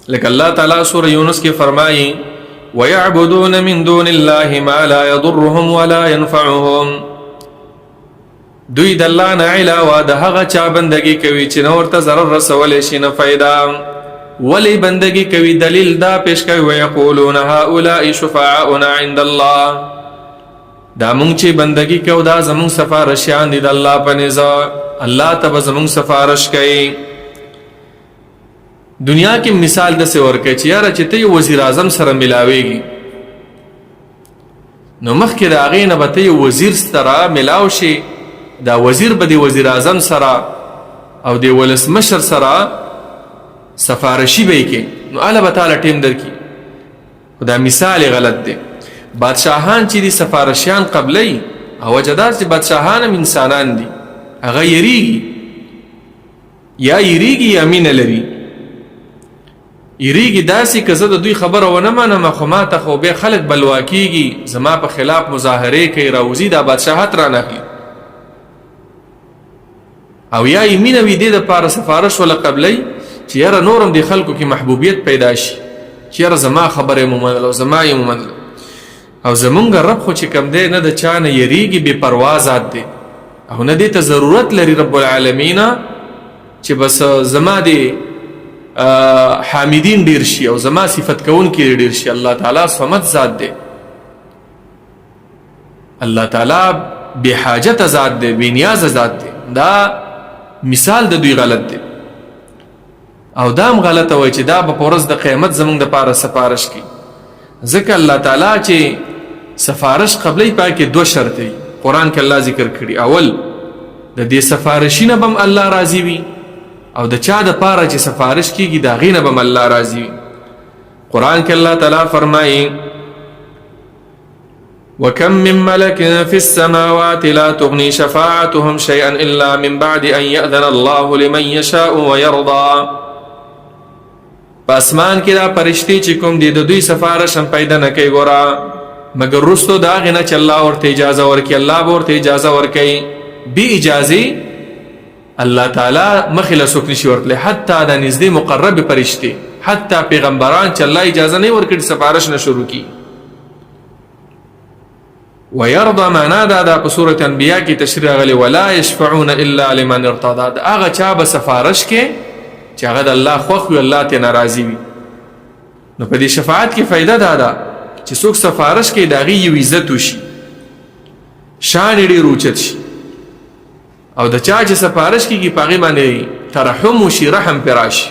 لکه الله تعالی سورہ یونس کې فرمایي وَيَعْبُدُونَ مِن دُونِ اللَّهِ مَا لَا يَضُرُّهُمْ وَلَا يَنْفَعُهُمْ دوی د الله نه علاوه د هغه چا بندگی کوي چې نه ورته ضرر رسولی شي نه فایده. ولې بندگی کوي؟ دلیل دا پیش کوي وَيَقُولُونَ هَؤُلَاءِ شُفَعَاؤُنَا عِندَ اللَّهِ دا مونږ چې بندگی کوو دا زمونږ سفارشیان دي د الله په نزد، الله ته به زمونږ سفارش کوي. دنیا کې مثال داسې ورکوي چې یاره چې ته یو وزیر اعظم سره ملاویږي نو مخکې د هغې نه به ته یو وزیر سره ملاو شي، دا وزیر به د وزیر اعظم سره او د ولسمشر سره سفارشي به یې کوي، نو هله به تاله ټیم درکړي. خو دا مثال غلط دی. بادشاهان چې دي سفارشیان قبلی، او وجه دا چې بادشاهان هم انسانان دي، هغه یریږي یا یریږي یا مینه لري. یریږي داسې که زه د دوی خبره ونه منم خو ما ته خو بیا خلک بلوا کېږي، زما په خلاف مظاهرې کوي، راوځي دا بادشاهت رانهخلي. او یا یې مینه وي دې دپاره سفارش وله قبلی چې یاره نورم د خلکو کې محبوبیت پیدا شي چې یاره زما خبره یې ومنله او زما یې ومنله. او زمونږ رب خو چې کم دی نه د چا نه یریږي، بې پروا ذات دی، او نه دې ته ضرورت لري رب العالمین چې بس زما د حامدین ډیر شي او زما صفت کوونکي ډیر شي. الله تعالی صمد ذات دی، الله تعالی بې حاجت ذات دی، بې نیاز ذات دی. دا مثال د دوی غلط دی، او دا هم غلطه وای چې دا به په ورځ د قیامت زمونږ دپاره سفارش کوي. ځکه الله تعالی چې سفارش قبلی پای کې دو شرط وي قرآن کې الله ذکر کړي. اول د دې سفارشي نه به هم الله راضي وي، او د چا دپاره چې سفارش کېږي د هغې نه به هم الله راضي وي. قرآن کې الله تعالی فرمایي وَكَم مِّن مَّلَكٍ فِي السَّمَاوَاتِ لَا تُغْنِي شَفَاعَتُهُمْ شَيْئًا إِلَّا مِن بَعْدِ أَن يَأْذَنَ اللَّهُ لِمَن يَشَاءُ وَيَرْضَىٰ په اسمان کې دا پرشتي چې کوم دي د دوی سفارش هم پیدا نه کوي ګوره مګر وروستو د هغې نه چې الله ورته اجازه ورکړي. الله به ورته اجازه ورکوي بې اجازې الله تعالی مخې له څوک نشي ورتلی، حتی د نږدې مقرب پرشتې، حتی پیغمبران چې الله اجازه نه ورکړي سفارش نه شروع کړي. ويرضى معنا دا په سورة انبیاء کې تشریح راغلی ولا يشفعون الا لمن ارتضى، دا هغه چا به سفارش کې چې هغه د الله خوښ وي، الله ته ناراضي وي. نو په دې شفاعت کې فایده دا ده چې څوک سفارش کوي د هغې یو عزت وشي، شان یې ډېر اوچت شي، او د چا چې سفارش کېږي په هغې باندې ترحم وشي، رحم پرې راشي.